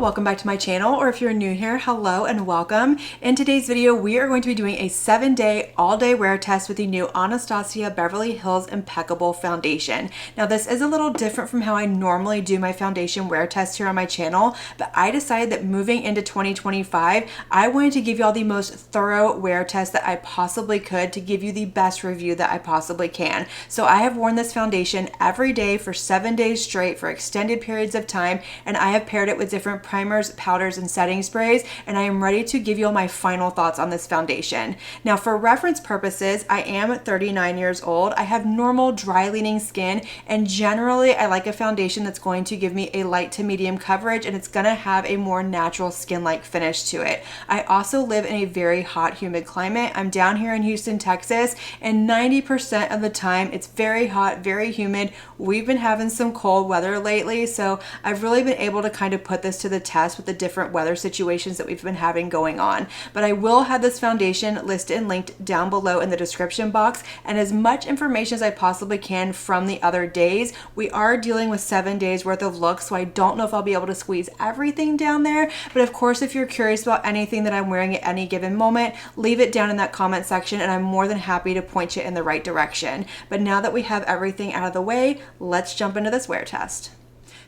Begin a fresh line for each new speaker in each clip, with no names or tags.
welcome back to my channel, or if you're new here, hello and welcome. In today's video, we are going to be doing a 7-day all-day wear test with the new Anastasia Beverly Hills Impeccable foundation. Now this is a little different from how I normally do my foundation wear test here on my channel, but I decided that moving into 2025, I wanted to give y'all the most thorough wear test that I possibly could to give you the best review that I possibly can. So I have worn this foundation every day for 7 days straight for extended periods of time, and I have paired it with different primers, powders, and setting sprays, and I am ready to give you all my final thoughts on this foundation. Now for reference purposes, I am 39 years old. I have normal dry leaning skin, and generally I like a foundation that's going to give me a light to medium coverage, and it's going to have a more natural skin-like finish to it. I also live in a very hot, humid climate. I'm down here in Houston, Texas, and 90% of the time it's very hot, very humid. We've been having some cold weather lately, so I've really been able to kind of put this to the test with the different weather situations that we've been having going on. But I will have this foundation listed and linked down below in the description box, and as much information as I possibly can from the other days. We are dealing with 7 days worth of looks, so I don't know if I'll be able to squeeze everything down there. But of course, if you're curious about anything that I'm wearing at any given moment, leave it down in that comment section, and I'm more than happy to point you in the right direction. But now that we have everything out of the way, let's jump into this wear test.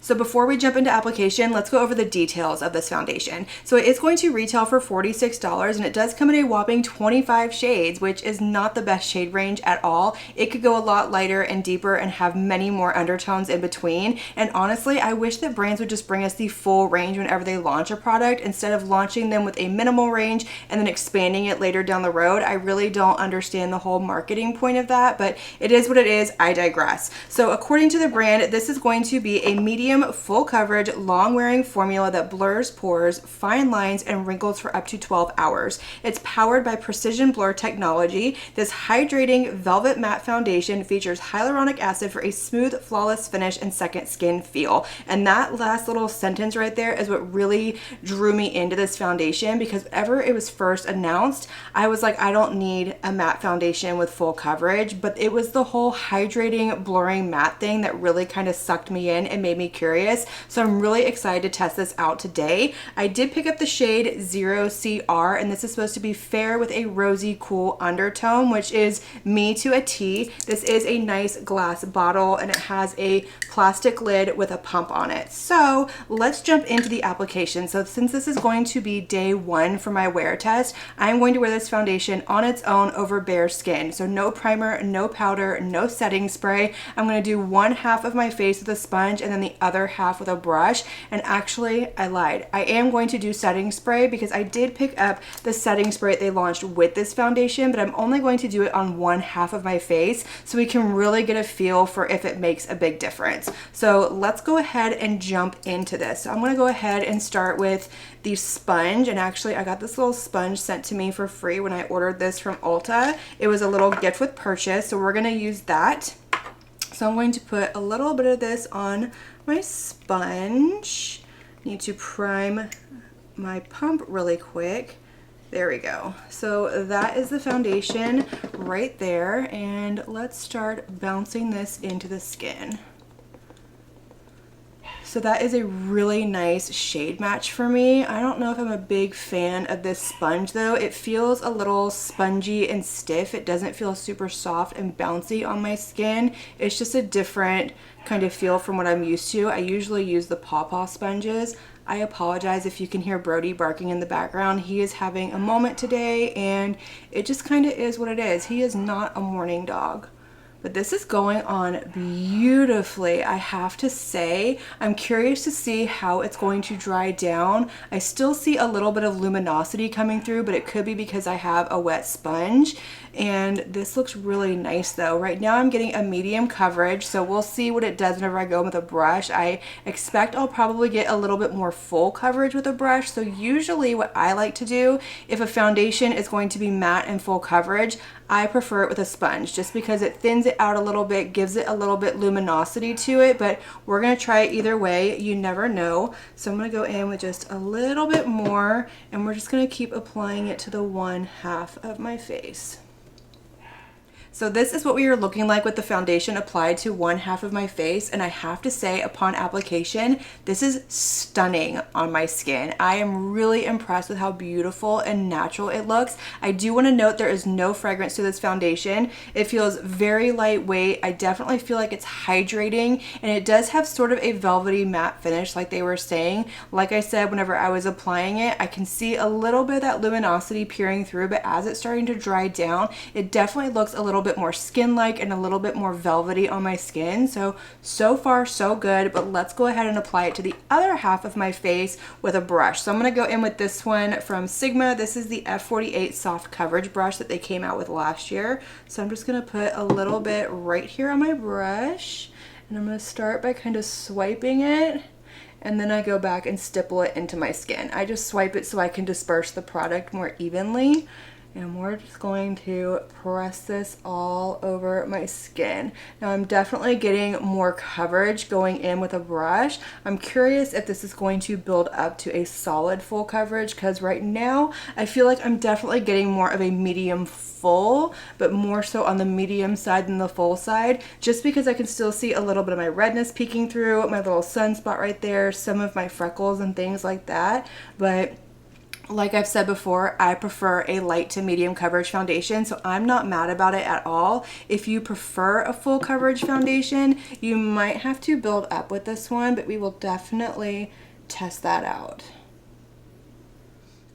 So before we jump into application, let's go over the details of this foundation. So it is going to retail for $46, and it does come in a whopping 25 shades, which is not the best shade range at all. It could go a lot lighter and deeper and have many more undertones in between. And honestly, I wish that brands would just bring us the full range whenever they launch a product, instead of launching them with a minimal range and then expanding it later down the road. I really don't understand the whole marketing point of that, but it is what it is. I digress. So according to the brand, this is going to be a medium full coverage, long wearing formula that blurs pores, fine lines, and wrinkles for up to 12 hours. It's powered by precision blur technology. This hydrating velvet matte foundation features hyaluronic acid for a smooth, flawless finish and second skin feel. And that last little sentence right there is what really drew me into this foundation, because whenever it was first announced, I was like, I don't need a matte foundation with full coverage, but it was the whole hydrating, blurring matte thing that really kind of sucked me in and made me curious. So I'm really excited to test this out today. I did pick up the shade 0CR, and this is supposed to be fair with a rosy, cool undertone, which is me to a T. This is a nice glass bottle, and it has a plastic lid with a pump on it. So let's jump into the application. So since this is going to be day 1 for my wear test, I'm going to wear this foundation on its own over bare skin. So no primer, no powder, no setting spray. I'm going to do one half of my face with a sponge and then the other half with a brush. And actually, I lied. I am going to do setting spray, because I did pick up the setting spray they launched with this foundation, but I'm only going to do it on one half of my face so we can really get a feel for if it makes a big difference. So let's go ahead and jump into this. So I'm going to go ahead and start with the sponge, and actually I got this little sponge sent to me for free when I ordered this from Ulta. It was a little gift with purchase, so we're going to use that. So I'm going to put a little bit of this on my sponge. Need to prime my pump really quick. There we go. So that is the foundation right there, and let's start bouncing this into the skin. So that is a really nice shade match for me. I don't know if I'm a big fan of this sponge though. It feels a little spongy and stiff. It doesn't feel super soft and bouncy on my skin. It's just a different kind of feel from what I'm used to. I usually use the Paw Paw sponges. I apologize if you can hear Brody barking in the background. He is having a moment today, and it just kind of is what it is. He is not a morning dog. But this is going on beautifully, I have to say. I'm curious to see how it's going to dry down. I still see a little bit of luminosity coming through, but it could be because I have a wet sponge. And this looks really nice though. Right now I'm getting a medium coverage, so we'll see what it does whenever I go with a brush. I expect I'll probably get a little bit more full coverage with a brush. So usually what I like to do, if a foundation is going to be matte and full coverage, I prefer it with a sponge, just because it thins it out a little bit, gives it a little bit luminosity to it. But we're gonna try it either way, you never know. So I'm gonna go in with just a little bit more, and we're just gonna keep applying it to the one half of my face. So this is what we are looking like with the foundation applied to one half of my face, and I have to say, upon application, this is stunning on my skin. I am really impressed with how beautiful and natural it looks. I do want to note there is no fragrance to this foundation. It feels very lightweight. I definitely feel like it's hydrating, and it does have sort of a velvety matte finish like they were saying. Like I said, whenever I was applying it, I can see a little bit of that luminosity peering through, but as it's starting to dry down, it definitely looks a little bit more skin-like and a little bit more velvety on my skin. So far so good, but let's go ahead and apply it to the other half of my face with a brush. So I'm going to go in with this one from Sigma. This is the F48 soft coverage brush that they came out with last year. So I'm just going to put a little bit right here on my brush, and I'm going to start by kind of swiping it, and then I go back and stipple it into my skin. I just swipe it so I can disperse the product more evenly. And we're just going to press this all over my skin. Now I'm definitely getting more coverage going in with a brush. I'm curious if this is going to build up to a solid full coverage, because right now I feel like I'm definitely getting more of a medium full, but more so on the medium side than the full side, just because I can still see a little bit of my redness peeking through, my little sunspot right there, some of my freckles and things like that. But like I've said before, I prefer a light to medium coverage foundation, so I'm not mad about it at all. If you prefer a full coverage foundation, you might have to build up with this one, but we will definitely test that out.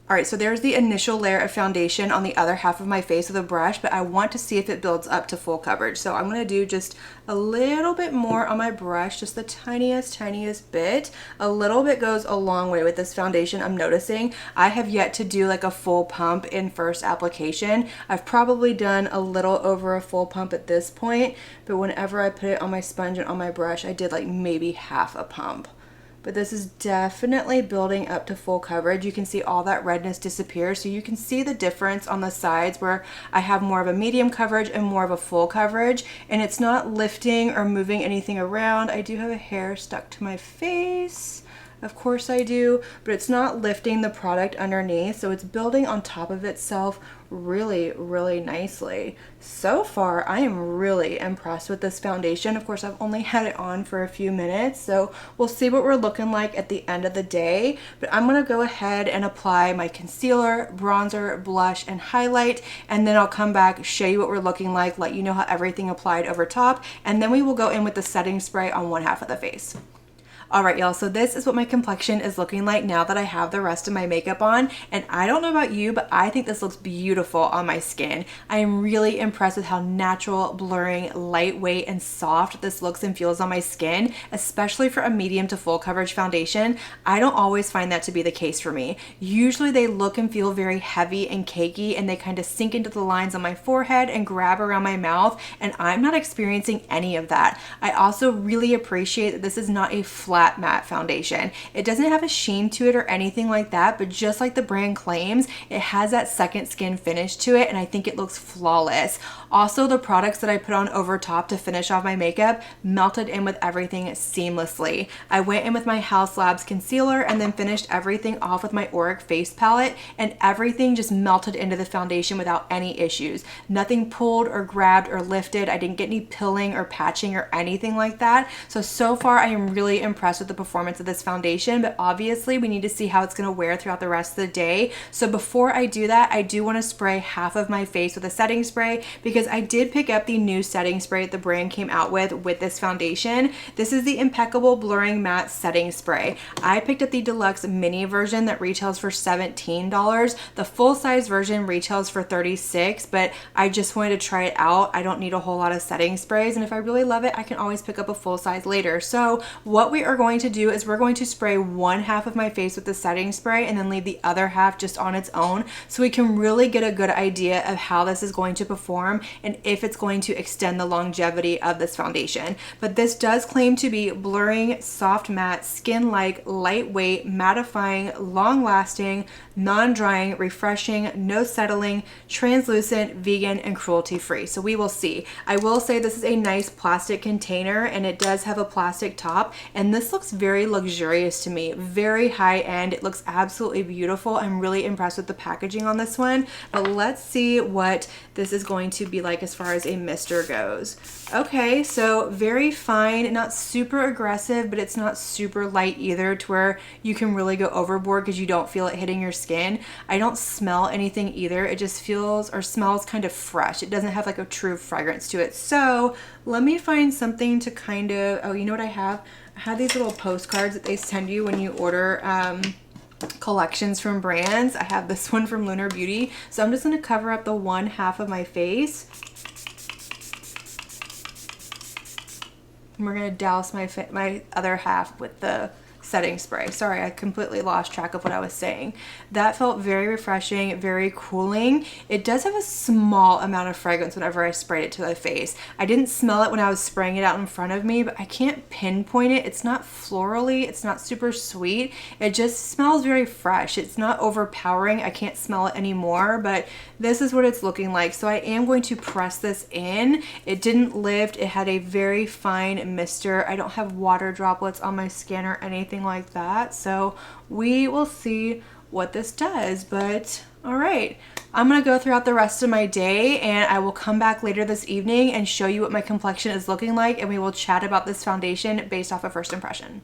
All right, so there's the initial layer of foundation on the other half of my face with a brush, but I want to see if it builds up to full coverage. So I'm gonna do just a little bit more on my brush, just the tiniest bit. A little bit goes a long way with this foundation, I'm noticing. I have yet to do like a full pump in first application. I've probably done a little over a full pump at this point, but whenever I put it on my sponge and on my brush, I did like maybe half a pump. But this is definitely building up to full coverage. You can see all that redness disappear, so you can see the difference on the sides where I have more of a medium coverage and more of a full coverage, and it's not lifting or moving anything around. I do have a hair stuck to my face. Of course I do, but it's not lifting the product underneath, so it's building on top of itself really nicely. So far, I am really impressed with this foundation. Of course, I've only had it on for a few minutes, so we'll see what we're looking like at the end of the day. But I'm gonna go ahead and apply my concealer, bronzer, blush, and highlight, and then I'll come back, show you what we're looking like, let you know how everything applied over top, and then we will go in with the setting spray on one half of the face. All right, y'all, so this is what my complexion is looking like now that I have the rest of my makeup on. And I don't know about you, but I think this looks beautiful on my skin. I am really impressed with how natural, blurring, lightweight, and soft this looks and feels on my skin, especially for a medium to full coverage foundation. I don't always find that to be the case for me. Usually they look and feel very heavy and cakey, and they kind of sink into the lines on my forehead and grab around my mouth, and I'm not experiencing any of that. I also really appreciate that this is not a flat matte foundation. It doesn't have a sheen to it or anything like that, but just like the brand claims, it has that second skin finish to it, and I think it looks flawless. Also, the products that I put on over top to finish off my makeup melted in with everything seamlessly. I went in with my House Labs concealer and then finished everything off with my Auric face palette, and everything just melted into the foundation without any issues. Nothing pulled or grabbed or lifted. I didn't get any pilling or patching or anything like that. So far I am really impressed with the performance of this foundation, but obviously we need to see how it's going to wear throughout the rest of the day. So before I do that, I do want to spray half of my face with a setting spray, because I did pick up the new setting spray that the brand came out with this foundation. This is the Impeccable Blurring Matte Setting Spray. I picked up the deluxe mini version that retails for $17. The full size version retails for $36, but I just wanted to try it out. I don't need a whole lot of setting sprays, and if I really love it, I can always pick up a full size later. So what we are going to do is we're going to spray one half of my face with the setting spray and then leave the other half just on its own, so we can really get a good idea of how this is going to perform and if it's going to extend the longevity of this foundation. But this does claim to be blurring, soft matte, skin-like, lightweight, mattifying, long-lasting, non-drying, refreshing, no settling, translucent, vegan, and cruelty-free. So we will see. I will say this is a nice plastic container and it does have a plastic top, and this looks very luxurious to me, very high end. It looks absolutely beautiful. I'm really impressed with the packaging on this one, but let's see what this is going to be like as far as a mister goes. Okay, so very fine, not super aggressive, but it's not super light either to where you can really go overboard because you don't feel it hitting your skin. I don't smell anything either. It just feels or smells kind of fresh. It doesn't have like a true fragrance to it. So let me find something to kind of, oh, you know what I have? I have these little postcards that they send you when you order collections from brands. I have this one from Lunar Beauty. So I'm just going to cover up the one half of my face. And we're going to douse my other half with the setting spray. Sorry, I completely lost track of what I was saying. That felt very refreshing, very cooling. It does have a small amount of fragrance whenever I sprayed it to the face. I didn't smell it when I was spraying it out in front of me, but I can't pinpoint it. It's not florally, it's not super sweet. It just smells very fresh. It's not overpowering. I can't smell it anymore, but this is what it's looking like. So I am going to press this in. It didn't lift. It had a very fine mister. I don't have water droplets on my skin or anything like that, so we will see what this does. But all right, I'm gonna go throughout the rest of my day and I will come back later this evening and show you what my complexion is looking like, and we will chat about this foundation based off of first impression.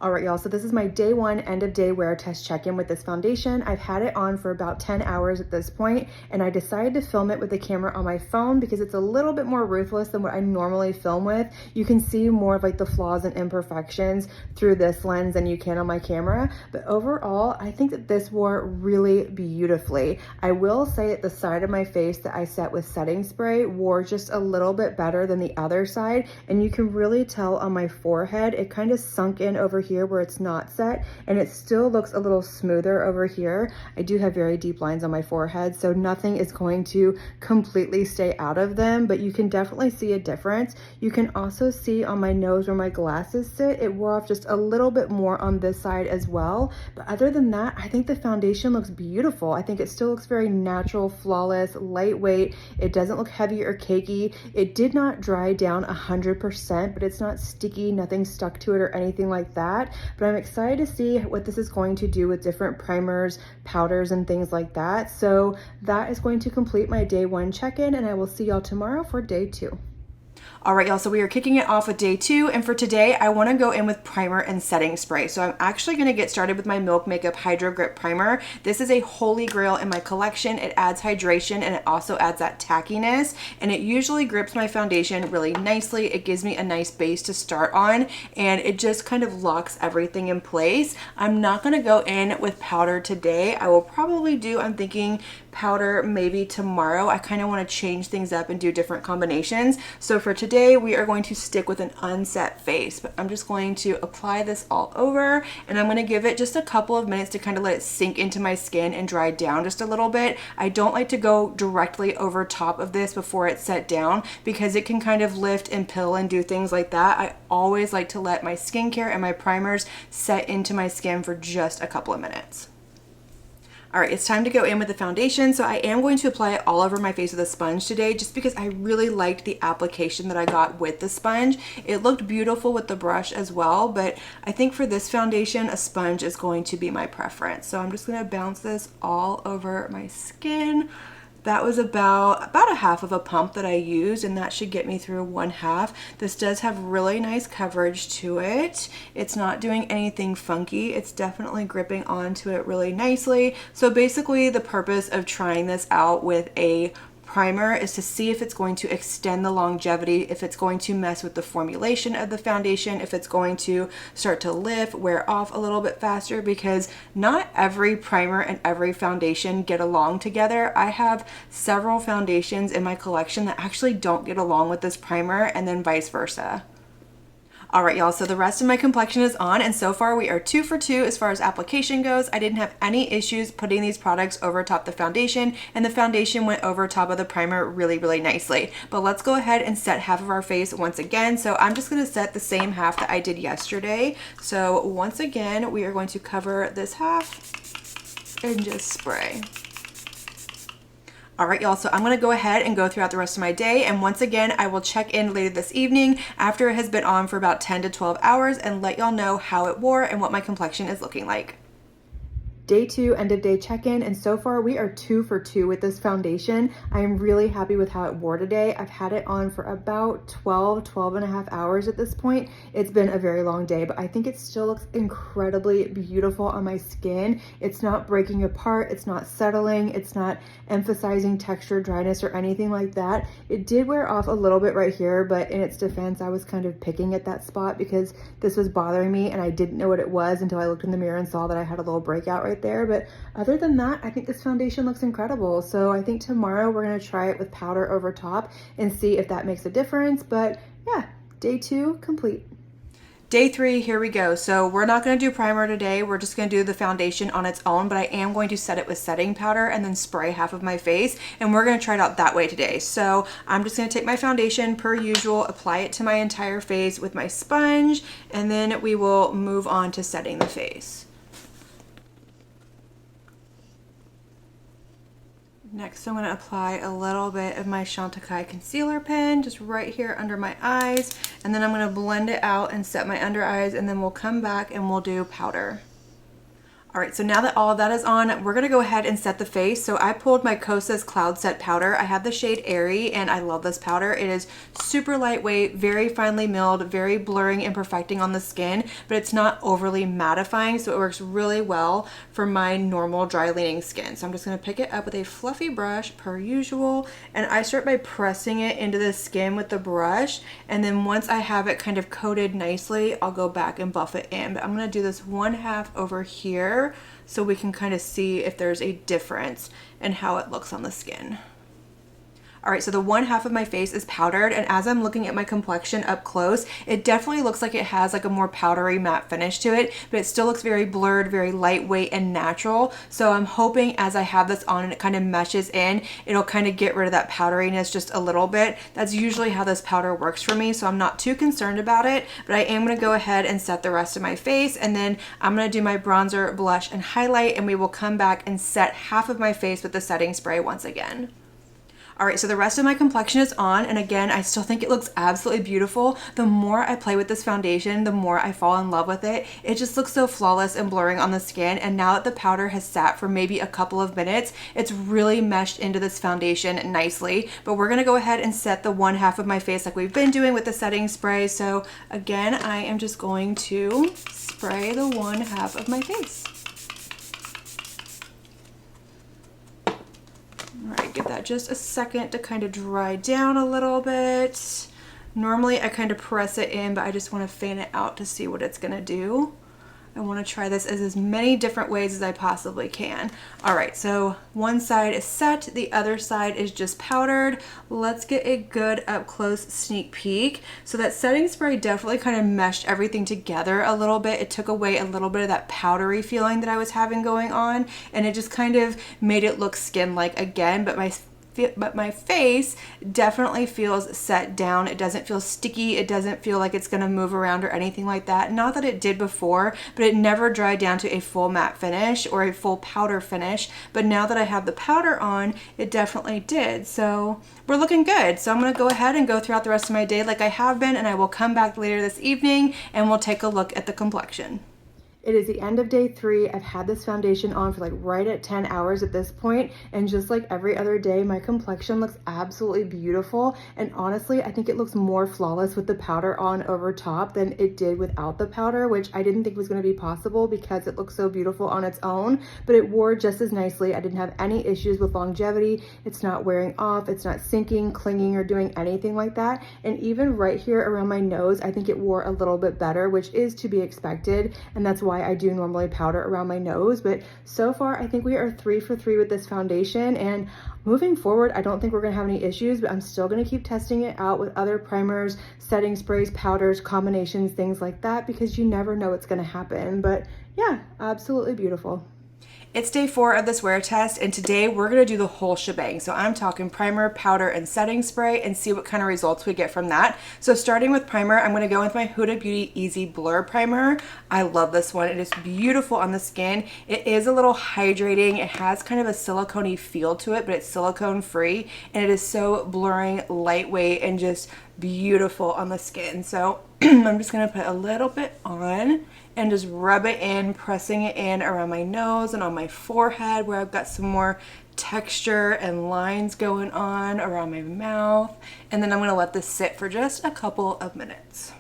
All right, y'all, so this is my day one end of day wear test check-in with this foundation. I've had it on for about 10 hours at this point, and I decided to film it with the camera on my phone because it's a little bit more ruthless than what I normally film with. You can see more of like the flaws and imperfections through this lens than you can on my camera, but overall, I think that this wore really beautifully. I will say that the side of my face that I set with setting spray wore just a little bit better than the other side, and you can really tell on my forehead, it kind of sunk in over here where it's not set, and it still looks a little smoother over here. I do have very deep lines on my forehead, so nothing is going to completely stay out of them, but you can definitely see a difference. You can also see on my nose where my glasses sit, it wore off just a little bit more on this side as well. But other than that, I think the foundation looks beautiful. I think it still looks very natural, flawless, lightweight. It doesn't look heavy or cakey. It did not dry down 100%, but it's not sticky, nothing stuck to it or anything like that. But I'm excited to see what this is going to do with different primers, powders, and things like that. So that is going to complete my day one check-in, and I will see y'all tomorrow for day two. All right, y'all, so we are kicking it off with day two, and for today, I want to go in with primer and setting spray. So I'm actually going to get started with my Milk Makeup Hydro Grip Primer. This is a holy grail in my collection. It adds hydration, and it also adds that tackiness, and it usually grips my foundation really nicely. It gives me a nice base to start on, and it just kind of locks everything in place. I'm not going to go in with powder today. I will probably do, I'm thinking, powder maybe tomorrow. I kind of want to change things up and do different combinations. So for today, we are going to stick with an unset face, but I'm just going to apply this all over, and I'm going to give it just a couple of minutes to kind of let it sink into my skin and dry down just a little bit. I don't like to go directly over top of this before it's set down because it can kind of lift and pill and do things like that. I always like to let my skincare and my primers set into my skin for just a couple of minutes. All right, it's time to go in with the foundation. So I am going to apply it all over my face with a sponge today just because I really liked the application that I got with the sponge. It looked beautiful with the brush as well, but I think for this foundation, a sponge is going to be my preference. So I'm just gonna bounce this all over my skin. That was about a half of a pump that I used, and that should get me through one half. This does have really nice coverage to it. It's not doing anything funky. It's definitely gripping onto it really nicely. So basically the purpose of trying this out with a primer is to see if it's going to extend the longevity, if it's going to mess with the formulation of the foundation, if it's going to start to lift, wear off a little bit faster, because not every primer and every foundation get along together. I have several foundations in my collection that actually don't get along with this primer, and then vice versa. All right, y'all, so the rest of my complexion is on, and so far we are 2 for 2 as far as application goes. I didn't have any issues putting these products over top the foundation, and the foundation went over top of the primer really, really nicely. But let's go ahead and set half of our face once again. So I'm just gonna set the same half that I did yesterday. So once again, we are going to cover this half, and just spray. All right, y'all, so I'm gonna go ahead and go throughout the rest of my day, and once again, I will check in later this evening after it has been on for about 10 to 12 hours and let y'all know how it wore and what my complexion is looking like. Day 2 end of day check-in, and so far we are 2 for 2 with this foundation. I am really happy with how it wore today. I've had it on for about 12 and a half hours at this point. It's been a very long day, but I think it still looks incredibly beautiful on my skin. It's not breaking apart, it's not settling, it's not emphasizing texture, dryness, or anything like that. It did wear off a little bit right here, but in its defense, I was kind of picking at that spot because this was bothering me and I didn't know what it was until I looked in the mirror and saw that I had a little breakout right there. But other than that, I think this foundation looks incredible. So I think tomorrow we're going to try it with powder over top and see if that makes a difference. But yeah, day 2 complete. Day 3, here we go. So we're not going to do primer today. We're just going to do the foundation on its own, but I am going to set it with setting powder and then spray half of my face, and we're going to try it out that way today. So I'm just going to take my foundation per usual, apply it to my entire face with my sponge, and then we will move on to setting the face. Next, I'm going to apply a little bit of my Chantecaille Concealer pen just right here under my eyes, and then I'm going to blend it out and set my under eyes, and then we'll come back and we'll do powder. All right, so now that all of that is on, we're gonna go ahead and set the face. So I pulled my Kosas Cloud Set Powder. I have the shade Airy, and I love this powder. It is super lightweight, very finely milled, very blurring and perfecting on the skin, but it's not overly mattifying, so it works really well for my normal dry leaning skin. So I'm just gonna pick it up with a fluffy brush per usual, and I start by pressing it into the skin with the brush, and then once I have it kind of coated nicely, I'll go back and buff it in. But I'm gonna do this 1/2 over here so we can kind of see if there's a difference in how it looks on the skin. All right, so the 1/2 of my face is powdered, and as I'm looking at my complexion up close, it definitely looks like it has like a more powdery matte finish to it, but it still looks very blurred, very lightweight and natural. So I'm hoping as I have this on and it kind of meshes in, it'll kind of get rid of that powderiness just a little bit. That's usually how this powder works for me, so I'm not too concerned about it, but I am gonna go ahead and set the rest of my face, and then I'm gonna do my bronzer, blush, and highlight, and we will come back and set half of my face with the setting spray once again. All right, so the rest of my complexion is on, and again, I still think it looks absolutely beautiful. The more I play with this foundation, the more I fall in love with it. It just looks so flawless and blurring on the skin, and now that the powder has sat for maybe a couple of minutes, it's really meshed into this foundation nicely. But we're gonna go ahead and set the 1/2 of my face like we've been doing with the setting spray. So again, I am just going to spray the 1/2 of my face. All right, give that just a second to kind of dry down a little bit. Normally I kind of press it in, but I just want to fan it out to see what it's gonna do. I want to try this as many different ways as I possibly can. All right, so one side is set, the other side is just powdered. Let's get a good up close sneak peek. So that setting spray definitely kind of meshed everything together a little bit. It took away a little bit of that powdery feeling that I was having going on, and it just kind of made it look skin-like again, but my face definitely feels set down. It doesn't feel sticky. It doesn't feel like it's gonna move around or anything like that. Not that it did before, but it never dried down to a full matte finish or a full powder finish. But now that I have the powder on, it definitely did. So we're looking good. So I'm gonna go ahead and go throughout the rest of my day like I have been, and I will come back later this evening and we'll take a look at the complexion. It is the end of day 3. I've had this foundation on for like right at 10 hours at this point, and just like every other day, my complexion looks absolutely beautiful. And honestly, I think it looks more flawless with the powder on over top than it did without the powder, which I didn't think was going to be possible because it looks so beautiful on its own, but it wore just as nicely. I didn't have any issues with longevity. It's not wearing off. It's not sinking, clinging, or doing anything like that. And even right here around my nose, I think it wore a little bit better, which is to be expected, and that's why I do normally powder around my nose. But so far I think we are 3 for 3 with this foundation, and moving forward I don't think we're gonna have any issues, but I'm still gonna keep testing it out with other primers, setting sprays, powders, combinations, things like that, because you never know what's gonna happen. But yeah, absolutely beautiful. It's day 4 of this wear test, and today we're going to do the whole shebang. So I'm talking primer, powder, and setting spray and see what kind of results we get from that. So starting with primer, I'm going to go with my Huda Beauty Easy Blur Primer. I love this one. It is beautiful on the skin. It is a little hydrating. It has kind of a silicone-y feel to it, but it's silicone free, and it is so blurring, lightweight, and just beautiful on the skin. So I'm just going to put a little bit on and just rub it in, pressing it in around my nose and on my forehead where I've got some more texture and lines going on around my mouth. And then I'm going to let this sit for just a couple of minutes.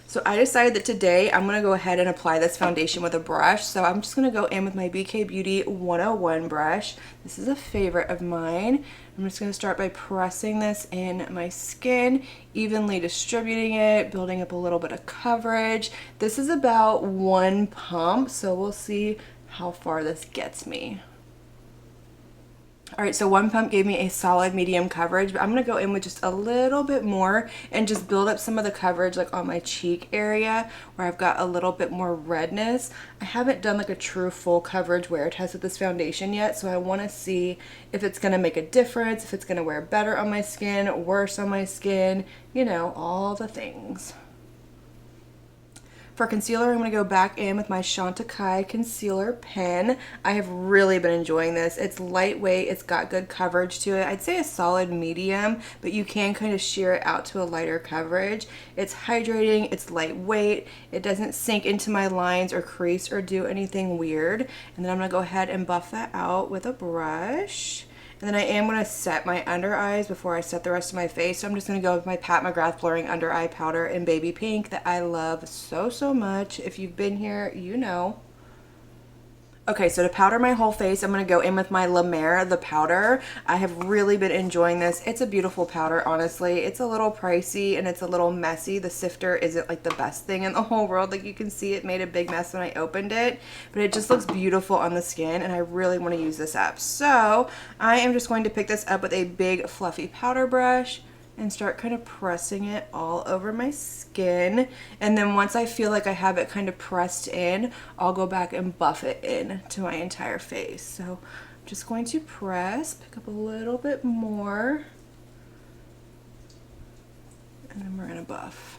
So I decided that today I'm going to go ahead and apply this foundation with a brush. So I'm just going to go in with my BK Beauty 101 brush. This is a favorite of mine. I'm just going to start by pressing this in my skin, evenly distributing it, building up a little bit of coverage. This is about 1 pump, so we'll see how far this gets me. All right, so 1 pump gave me a solid medium coverage, but I'm gonna go in with just a little bit more and just build up some of the coverage like on my cheek area where I've got a little bit more redness. I haven't done like a true full coverage wear test with this foundation yet, so I wanna see if it's gonna make a difference, if it's gonna wear better on my skin, worse on my skin, you know, all the things. For concealer, I'm going to go back in with my Chantecaille Concealer pen. I have really been enjoying this. It's lightweight, it's got good coverage to it. I'd say a solid medium, but you can kind of sheer it out to a lighter coverage. It's hydrating, it's lightweight, it doesn't sink into my lines or crease or do anything weird. And then I'm going to go ahead and buff that out with a brush. And then I am going to set my under eyes before I set the rest of my face. So I'm just going to go with my Pat McGrath Blurring Under Eye Powder in Baby Pink that I love so much. If you've been here, you know. Okay, so to powder my whole face, I'm going to go in with my La Mer, the powder. I have really been enjoying this. It's a beautiful powder, honestly. It's a little pricey and it's a little messy. The sifter isn't like the best thing in the whole world. Like you can see, it made a big mess when I opened it, but it just looks beautiful on the skin and I really want to use this up. So I am just going to pick this up with a big fluffy powder brush and start kind of pressing it all over my skin. And then once I feel like I have it kind of pressed in, I'll go back and buff it in to my entire face. So I'm just going to press, pick up a little bit more, and then we're gonna buff.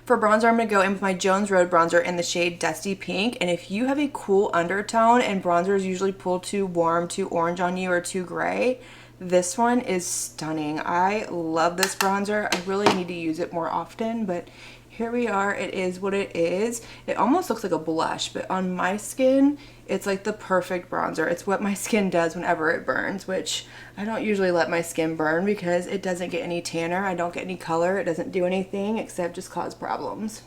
For bronzer, I'm going to go in with my Jones Road bronzer in the shade Dusty Pink. And if you have a cool undertone and bronzers usually pull too warm, too orange on you, or too gray, this one is stunning. I love this bronzer. I really need to use it more often, but here we are. It is what it is. It almost looks like a blush, but on my skin, it's like the perfect bronzer. It's what my skin does whenever it burns, which I don't usually let my skin burn because it doesn't get any tanner. I don't get any color. It doesn't do anything except just cause problems.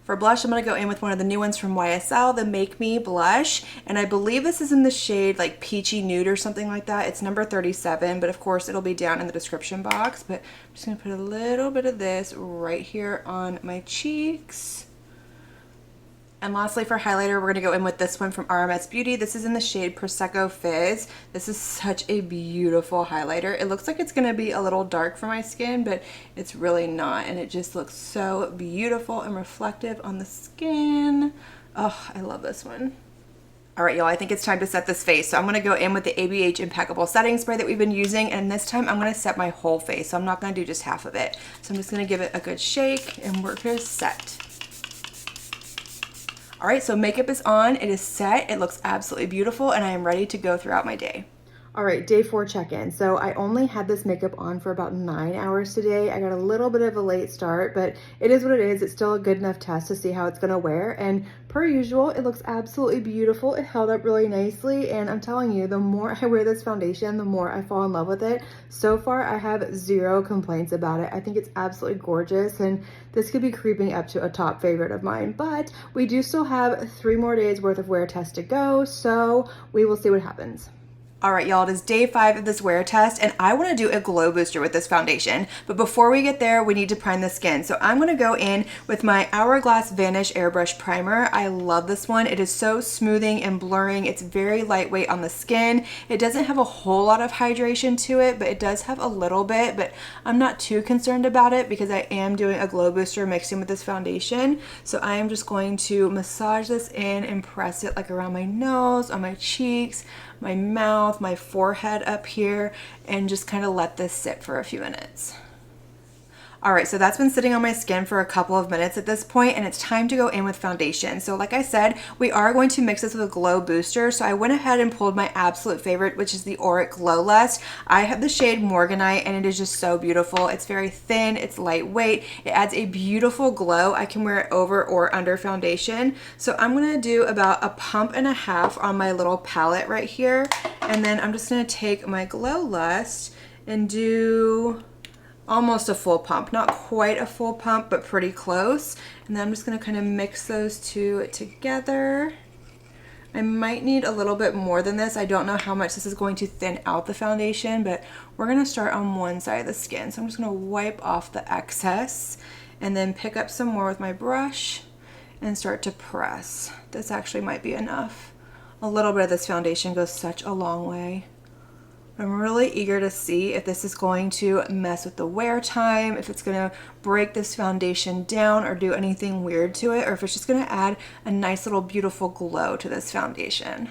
For blush, I'm going to go in with one of the new ones from YSL, the Make Me blush. And I believe this is in the shade like Peachy Nude or something like that. It's number 37, but of course it'll be down in the description box. But I'm just going to put a little bit of this right here on my cheeks. And lastly, for highlighter, we're going to go in with this one from RMS Beauty. This is in the shade Prosecco Fizz. This is such a beautiful highlighter. It looks like it's going to be a little dark for my skin, but it's really not. And it just looks so beautiful and reflective on the skin. Oh, I love this one. All right, y'all, I think it's time to set this face. So I'm going to go in with the ABH Impeccable setting spray that we've been using. And this time I'm going to set my whole face. So I'm not going to do just half of it. So I'm just going to give it a good shake and we're going to set. All right, so makeup is on, it is set, it looks absolutely beautiful, and I am ready to go throughout my day. All right, day 4 check-in. So I only had this makeup on for about 9 hours today. I got a little bit of a late start, but it is what it is. It's still a good enough test to see how it's gonna wear. And per usual, it looks absolutely beautiful. It held up really nicely. And I'm telling you, the more I wear this foundation, the more I fall in love with it. So far, I have 0 complaints about it. I think it's absolutely gorgeous. And this could be creeping up to a top favorite of mine. But we do still have 3 more days worth of wear test to go. So we will see what happens. All right, y'all, it is day 5 of this wear test, and I want to do a glow booster with this foundation. But before we get there, we need to prime the skin. So I'm going to go in with my Hourglass Vanish Airbrush Primer. I love this one. It is so smoothing and blurring. It's very lightweight on the skin. It doesn't have a whole lot of hydration to it, but it does have a little bit, but I'm not too concerned about it because I am doing a glow booster mixed in with this foundation. So I am just going to massage this in and press it like around my nose, on my cheeks, my mouth, my forehead up here, and just kind of let this sit for a few minutes. All right, so that's been sitting on my skin for a couple of minutes at this point, and it's time to go in with foundation. So like I said, we are going to mix this with a glow booster. So I went ahead and pulled my absolute favorite, which is the Auric Glow Lust. I have the shade Morganite, and it is just so beautiful. It's very thin, it's lightweight. It adds a beautiful glow. I can wear it over or under foundation. So I'm gonna do about a pump and a half on my little palette right here. And then I'm just gonna take my Glow Lust and do almost a full pump, not quite a full pump, but pretty close. And then I'm just gonna kind of mix those two together. I might need a little bit more than this. I don't know how much this is going to thin out the foundation, but we're gonna start on one side of the skin. So I'm just gonna wipe off the excess and then pick up some more with my brush and start to press. This actually might be enough. A little bit of this foundation goes such a long way. I'm really eager to see if this is going to mess with the wear time, if it's gonna break this foundation down or do anything weird to it, or if it's just gonna add a nice little beautiful glow to this foundation.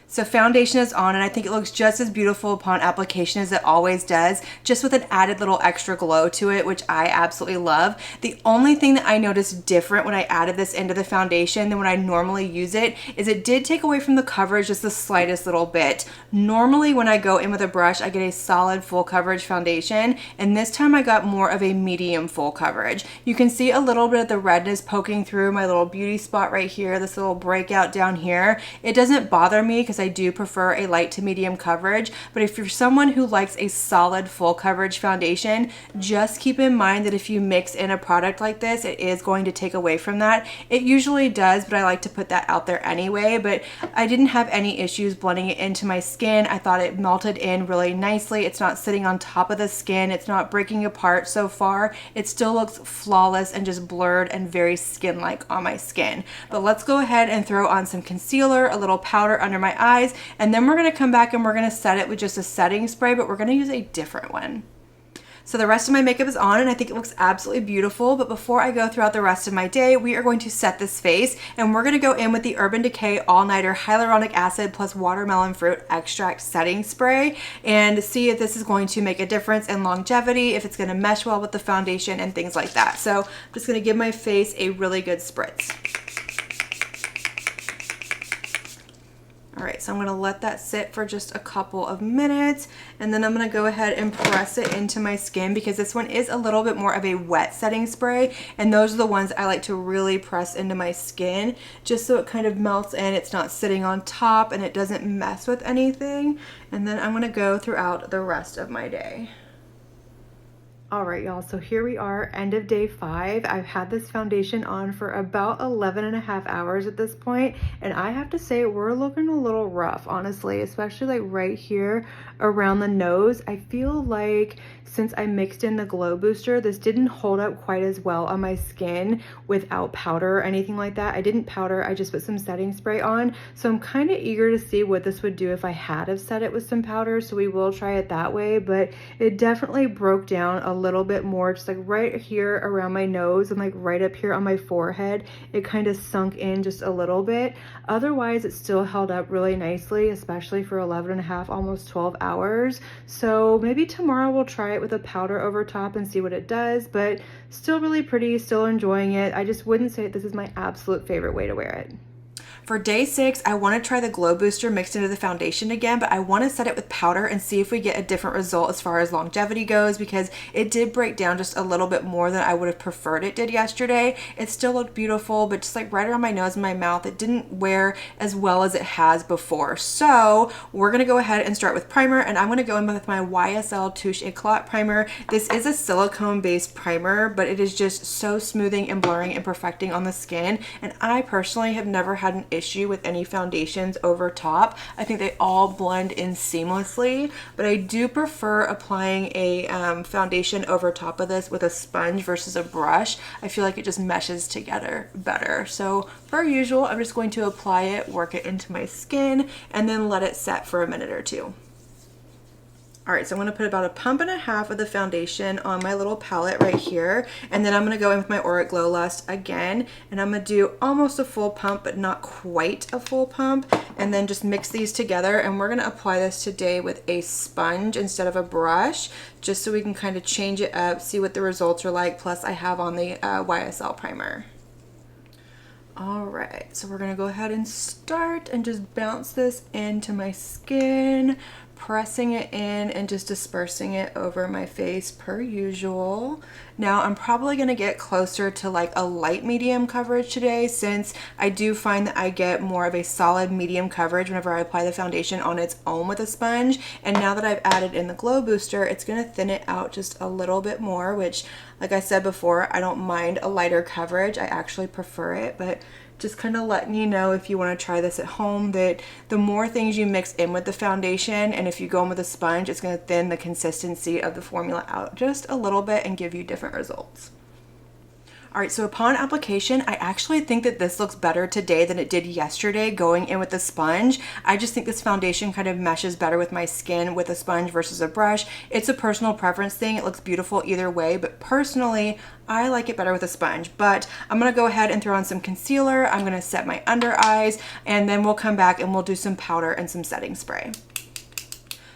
So foundation is on, and I think it looks just as beautiful upon application as it always does, just with an added little extra glow to it, which I absolutely love. The only thing that I noticed different when I added this into the foundation than when I normally use it is it did take away from the coverage just the slightest little bit. Normally when I go in with a brush, I get a solid full coverage foundation, and this time I got more of a medium full coverage. You can see a little bit of the redness poking through my little beauty spot right here, this little breakout down here. It doesn't bother me because I do prefer a light to medium coverage, but if you're someone who likes a solid full coverage foundation, just keep in mind that if you mix in a product like this, it is going to take away from that. It usually does, but I like to put that out there anyway. But I didn't have any issues blending it into my skin. I thought it melted in really nicely. It's not sitting on top of the skin. It's not breaking apart so far. It still looks flawless and just blurred and very skin-like on my skin. But let's go ahead and throw on some concealer, a little powder under my eyes, and then we're going to come back and we're going to set it with just a setting spray, but we're going to use a different one. So the rest of my makeup is on, and I think it looks absolutely beautiful. But before I go throughout the rest of my day, we are going to set this face, and we're going to go in with the Urban Decay All Nighter Hyaluronic Acid plus Watermelon Fruit Extract Setting Spray, and see if this is going to make a difference in longevity, if it's going to mesh well with the foundation and things like that. So I'm just going to give my face a really good spritz. All right, so I'm gonna let that sit for just a couple of minutes, and then I'm gonna go ahead and press it into my skin because this one is a little bit more of a wet setting spray, and those are the ones I like to really press into my skin just so it kind of melts in, it's not sitting on top, and it doesn't mess with anything. And then I'm gonna go throughout the rest of my day. All right, y'all, so here we are, end of day 5. I've had this foundation on for about 11 and a half hours at this point, and I have to say we're looking a little rough, honestly, especially like right here around the nose. I feel like since I mixed in the glow booster, this didn't hold up quite as well on my skin without powder or anything like that. I didn't powder, I just put some setting spray on, so I'm kind of eager to see what this would do if I had have set it with some powder, so we will try it that way. But it definitely broke down a little bit more, just like right here around my nose and like right up here on my forehead. It kind of sunk in just a little bit. Otherwise, it still held up really nicely, especially for 11 and a half, almost 12 hours. So maybe tomorrow we'll try it with a powder over top and see what it does, but still really pretty, still enjoying it. I just wouldn't say this is my absolute favorite way to wear it. For day 6, I want to try the glow booster mixed into the foundation again, but I want to set it with powder and see if we get a different result as far as longevity goes, because it did break down just a little bit more than I would have preferred it did yesterday. It still looked beautiful, but just like right around my nose and my mouth, it didn't wear as well as it has before. So we're going to go ahead and start with primer, and I'm going to go in with my YSL Touche Eclat primer. This is a silicone based primer, but it is just so smoothing and blurring and perfecting on the skin, and I personally have never had an issue issue with any foundations over top. I think they all blend in seamlessly, but I do prefer applying a foundation over top of this with a sponge versus a brush. I feel like it just meshes together better. So per usual, I'm just going to apply it, work it into my skin, and then let it set for a minute or two. All right, so I'm gonna put about 1.5 pumps of the foundation on my little palette right here, and then I'm gonna go in with my Auric Glow Lust again, and I'm gonna do almost a full pump, but not quite a full pump, and then just mix these together, and we're gonna apply this today with a sponge instead of a brush, just so we can kind of change it up, see what the results are like, plus I have on the YSL primer. All right, so we're gonna go ahead and start and just bounce this into my skin, pressing it in and just dispersing it over my face per usual. Now I'm probably gonna get closer to like a light medium coverage today, since I do find that I get more of a solid medium coverage whenever I apply the foundation on its own with a sponge. And now that I've added in the glow booster, it's gonna thin it out just a little bit more, which, like I said before, I don't mind a lighter coverage. I actually prefer it, but just kind of letting you know, if you want to try this at home, that the more things you mix in with the foundation, and if you go in with a sponge, it's going to thin the consistency of the formula out just a little bit and give you different results. All right, so upon application, I actually think that this looks better today than it did yesterday going in with the sponge. I just think this foundation kind of meshes better with my skin with a sponge versus a brush. It's a personal preference thing. It looks beautiful either way, but personally, I like it better with a sponge. But I'm gonna go ahead and throw on some concealer. I'm gonna set my under eyes, and then we'll come back and we'll do some powder and some setting spray.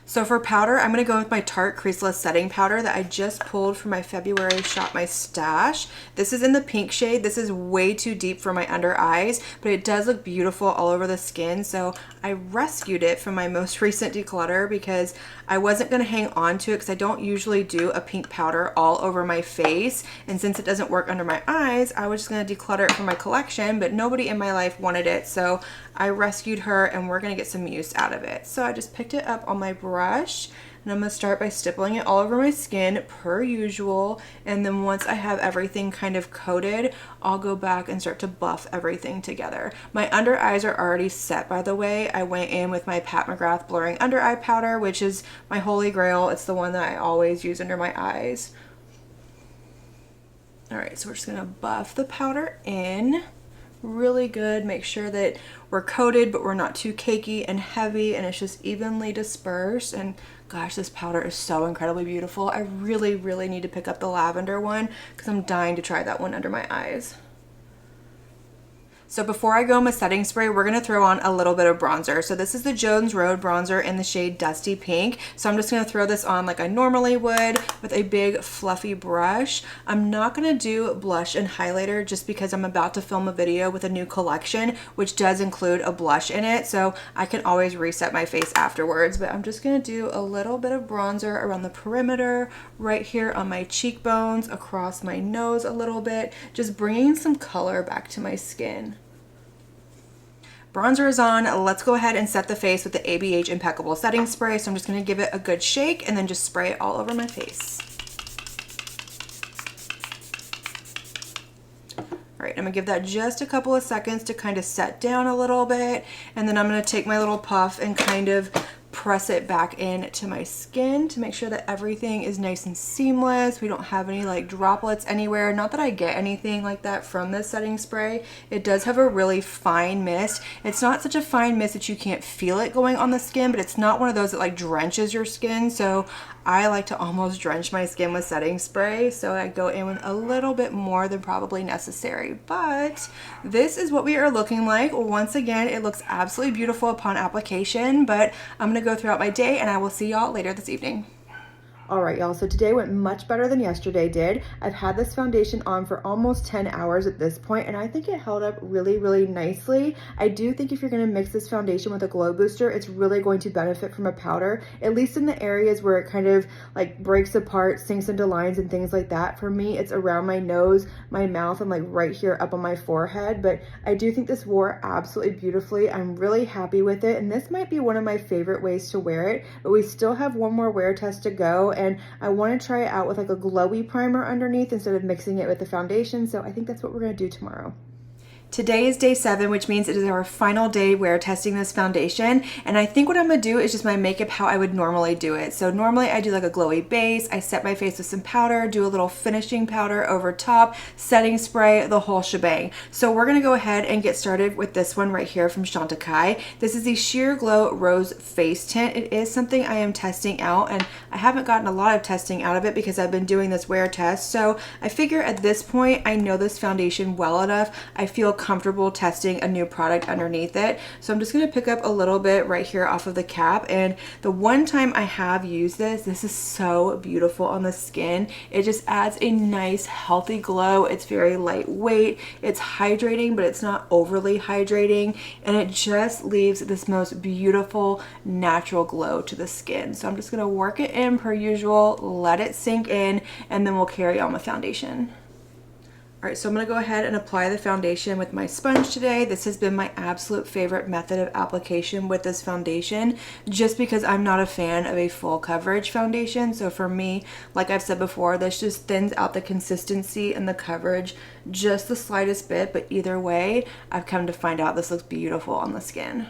So for powder, I'm going to go with my Tarte Creaseless Setting Powder that I just pulled from my February Shop My Stash. This is in the pink shade. This is way too deep for my under eyes, but it does look beautiful all over the skin. So I rescued it from my most recent declutter because I wasn't going to hang on to it, because I don't usually do a pink powder all over my face. And since it doesn't work under my eyes, I was just going to declutter it from my collection, but nobody in my life wanted it. So I rescued her, and we're going to get some use out of it. So I just picked it up on my brush, and I'm going to start by stippling it all over my skin per usual. And then once I have everything kind of coated, I'll go back and start to buff everything together. My under eyes are already set, by the way. I went in with my Pat McGrath Blurring Under Eye Powder, which is my holy grail. It's the one that I always use under my eyes. All right, so we're just going to buff the powder in really good. Make sure that we're coated, but we're not too cakey and heavy, and it's just evenly dispersed. And gosh, this powder is so incredibly beautiful. I really need to pick up the lavender one, because I'm dying to try that one under my eyes. So before I go in with setting spray, we're going to throw on a little bit of bronzer. So this is the Jones Road bronzer in the shade Dusty Pink. So I'm just going to throw this on like I normally would with a big fluffy brush. I'm not going to do blush and highlighter just because I'm about to film a video with a new collection, which does include a blush in it. So I can always reset my face afterwards, but I'm just going to do a little bit of bronzer around the perimeter, right here on my cheekbones, across my nose a little bit, just bringing some color back to my skin. Bronzer is on. Let's go ahead and set the face with the ABH Impeccable Setting Spray. So I'm just going to give it a good shake and then just spray it all over my face. All right, I'm going to give that just a couple of seconds to kind of set down a little bit. And then I'm going to take my little puff and kind of press it back into my skin to make sure that everything is nice and seamless. We don't have any like droplets anywhere. Not that I get anything like that from this setting spray. It does have a really fine mist. It's not such a fine mist that you can't feel it going on the skin, but it's not one of those that like drenches your skin. So I like to almost drench my skin with setting spray, so I go in with a little bit more than probably necessary. But this is what we are looking like. Once again, it looks absolutely beautiful upon application, but I'm gonna go throughout my day, and I will see y'all later this evening. All right, y'all, so today went much better than yesterday did. I've had this foundation on for almost 10 hours at this point, and I think it held up really nicely. I do think if you're gonna mix this foundation with a glow booster, it's really going to benefit from a powder, at least in the areas where it kind of like breaks apart, sinks into lines and things like that. For me, it's around my nose, my mouth, and like right here up on my forehead, but I do think this wore absolutely beautifully. I'm really happy with it, and this might be one of my favorite ways to wear it, but we still have one more wear test to go, and I want to try it out with like a glowy primer underneath instead of mixing it with the foundation. So I think that's what we're going to do tomorrow. Today is day 7, which means it is our final day wear testing this foundation. And I think what I'm gonna do is just my makeup how I would normally do it. So normally I do like a glowy base, I set my face with some powder, do a little finishing powder over top, setting spray, the whole shebang. So we're gonna go ahead and get started with this one right here from Chantecaille. This is the Sheer Glow Rose Face Tint. It is something I am testing out, and I haven't gotten a lot of testing out of it because I've been doing this wear test. So I figure at this point, I know this foundation well enough. I feel comfortable testing a new product underneath it. So I'm just going to pick up a little bit right here off of the cap. And the one time I have used this is so beautiful on the skin. It just adds a nice healthy glow. It's very lightweight. It's hydrating, but it's not overly hydrating. And it just leaves this most beautiful natural glow to the skin. So I'm just going to work it in per usual, let it sink in, and then we'll carry on with foundation. All right, so I'm gonna go ahead and apply the foundation with my sponge today. This has been my absolute favorite method of application with this foundation, just because I'm not a fan of a full coverage foundation. So for me, like I've said before, this just thins out the consistency and the coverage just the slightest bit, but either way, I've come to find out this looks beautiful on the skin.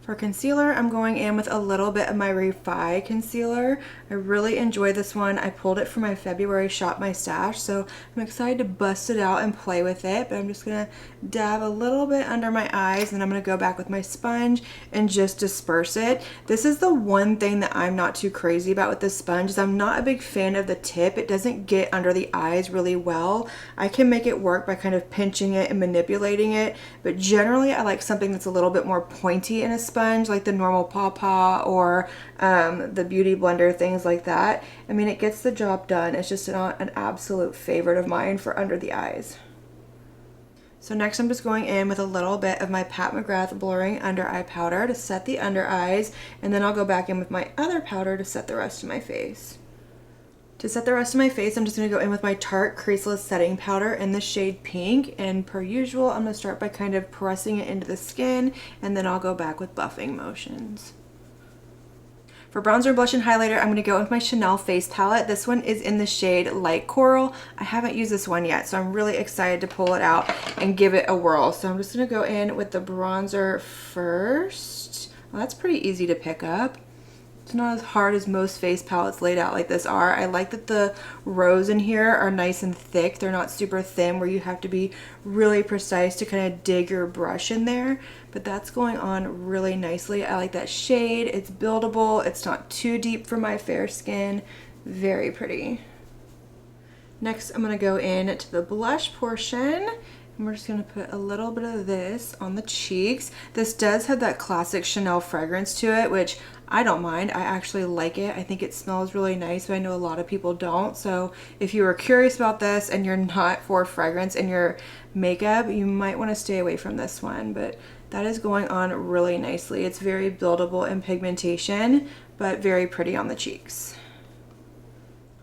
For concealer, I'm going in with a little bit of my Refi concealer. I really enjoy this one. I pulled it from my February Shop My Stash, so I'm excited to bust it out and play with it, but I'm just gonna dab a little bit under my eyes, and I'm gonna go back with my sponge and just disperse it. This is the one thing that I'm not too crazy about with this sponge, is I'm not a big fan of the tip. It doesn't get under the eyes really well. I can make it work by kind of pinching it and manipulating it, but generally I like something that's a little bit more pointy in a sponge, like the normal Paw Paw or the Beauty Blender, things like that. I mean, it gets the job done. It's just not an absolute favorite of mine for under the eyes. So next I'm just going in with a little bit of my Pat McGrath Blurring Under Eye Powder to set the under eyes, and then I'll go back in with my other powder to set the rest of my face. To set the rest of my face, I'm just going to go in with my Tarte Creaseless Setting Powder in the shade Pink, and per usual, I'm going to start by kind of pressing it into the skin, and then I'll go back with buffing motions. For bronzer, blush, and highlighter, I'm going to go with my Chanel Face Palette. This one is in the shade Light Coral. I haven't used this one yet, so I'm really excited to pull it out and give it a whirl. So I'm just going to go in with the bronzer first. Well, that's pretty easy to pick up. It's not as hard as most face palettes laid out like this are. I like that the rows in here are nice and thick. They're not super thin where you have to be really precise to kind of dig your brush in there, but that's going on really nicely. I like that shade. It's buildable. It's not too deep for my fair skin. Very pretty. Next, I'm going to go in to the blush portion. And we're just going to put a little bit of this on the cheeks. This does have that classic Chanel fragrance to it, which I don't mind. I actually like it. I think it smells really nice, but I know a lot of people don't. So if you were curious about this and you're not for fragrance in your makeup, you might want to stay away from this one, but that is going on really nicely. It's very buildable in pigmentation, but very pretty on the cheeks.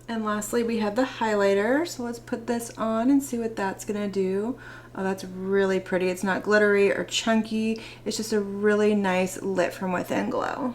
And lastly, we have the highlighter. So let's put this on and see what that's gonna do. Oh, that's really pretty. It's not glittery or chunky. It's just a really nice lit from within glow.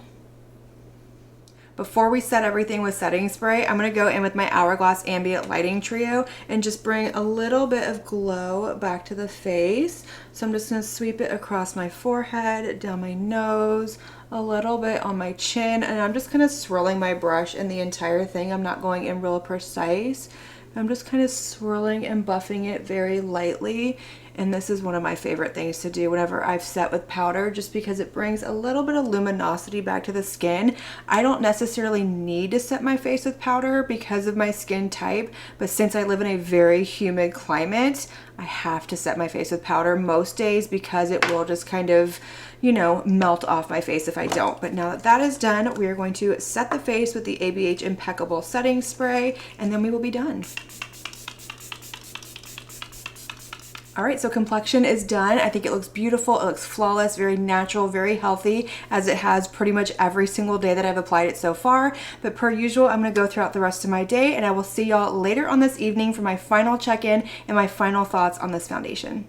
Before we set everything with setting spray, I'm going to go in with my Hourglass Ambient Lighting Trio and just bring a little bit of glow back to the face. So I'm just going to sweep it across my forehead, down my nose, a little bit on my chin, and I'm just kind of swirling my brush in the entire thing. I'm not going in real precise. I'm just kind of swirling and buffing it very lightly. And this is one of my favorite things to do whenever I've set with powder, just because it brings a little bit of luminosity back to the skin. I don't necessarily need to set my face with powder because of my skin type, but since I live in a very humid climate, I have to set my face with powder most days because it will just kind of, you know, melt off my face if I don't. But now that that is done, we are going to set the face with the ABH Impeccable setting spray, and then we will be done. All right, so complexion is done. I think it looks beautiful. It looks flawless, very natural, very healthy, as it has pretty much every single day that I've applied it so far. But per usual, I'm gonna go throughout the rest of my day, and I will see y'all later on this evening for my final check-in and my final thoughts on this foundation.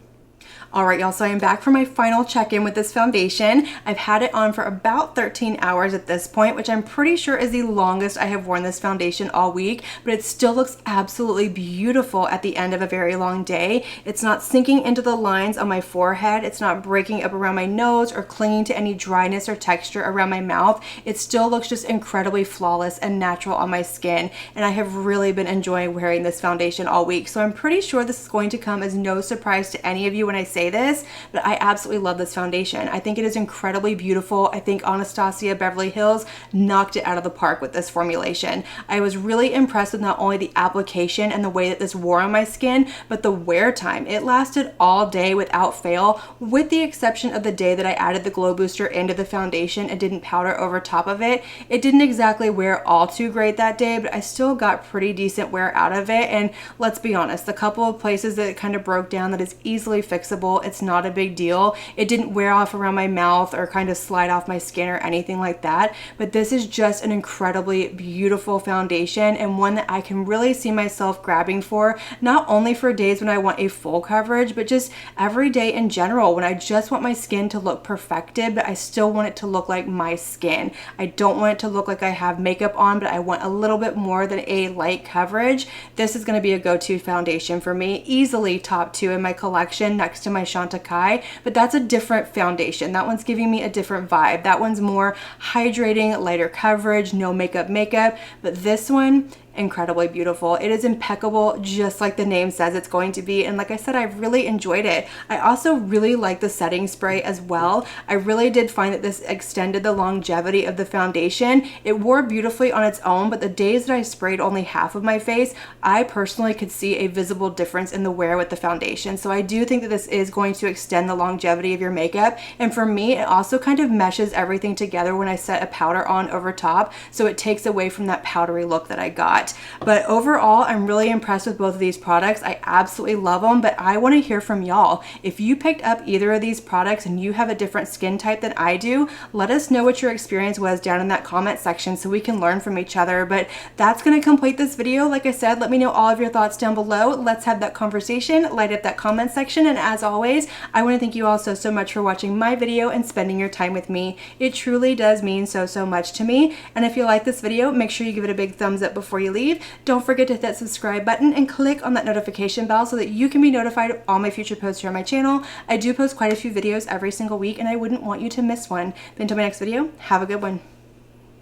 All right, y'all, so I am back for my final check-in with this foundation. I've had it on for about 13 hours at this point, which I'm pretty sure is the longest I have worn this foundation all week, but it still looks absolutely beautiful at the end of a very long day. It's not sinking into the lines on my forehead. It's not breaking up around my nose or clinging to any dryness or texture around my mouth. It still looks just incredibly flawless and natural on my skin, and I have really been enjoying wearing this foundation all week. So I'm pretty sure this is going to come as no surprise to any of you when I say this, but I absolutely love this foundation. I think it is incredibly beautiful. I think Anastasia Beverly Hills knocked it out of the park with this formulation. I was really impressed with not only the application and the way that this wore on my skin, but the wear time. It lasted all day without fail, with the exception of the day that I added the glow booster into the foundation and didn't powder over top of it. It didn't exactly wear all too great that day, but I still got pretty decent wear out of it. And let's be honest, the couple of places that it kind of broke down, that is easily fixable. It's not a big deal. It didn't wear off around my mouth or kind of slide off my skin or anything like that. But this is just an incredibly beautiful foundation, and one that I can really see myself grabbing for, not only for days when I want a full coverage, but just every day in general when I just want my skin to look perfected, but I still want it to look like my skin. I don't want it to look like I have makeup on, but I want a little bit more than a light coverage. This is going to be a go-to foundation for me. Easily top 2 in my collection next to my Chantecaille, but that's a different foundation. That one's giving me a different vibe. That one's more hydrating, lighter coverage, no makeup, but this one, incredibly beautiful. It is impeccable, just like the name says it's going to be, and like I said, I've really enjoyed it. I also really like the setting spray as well. I really did find that this extended the longevity of the foundation. It wore beautifully on its own, but the days that I sprayed only half of my face, I personally could see a visible difference in the wear with the foundation. So I do think that this is going to extend the longevity of your makeup, and for me, it also kind of meshes everything together when I set a powder on over top, so it takes away from that powdery look that I got. But overall, I'm really impressed with both of these products. I absolutely love them, but I want to hear from y'all. If you picked up either of these products and you have a different skin type than I do, let us know what your experience was down in that comment section so we can learn from each other. But that's going to complete this video. Like I said, let me know all of your thoughts down below. Let's have that conversation, light up that comment section, and as always, I want to thank you all so much for watching my video and spending your time with me. It truly does mean so much to me. And if you like this video, make sure you give it a big thumbs up before you leave. Don't forget to hit that subscribe button and click on that notification bell so that you can be notified of all my future posts here on my channel. I do post quite a few videos every single week, and I wouldn't want you to miss one. But until my next video, have a good one.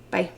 Bye.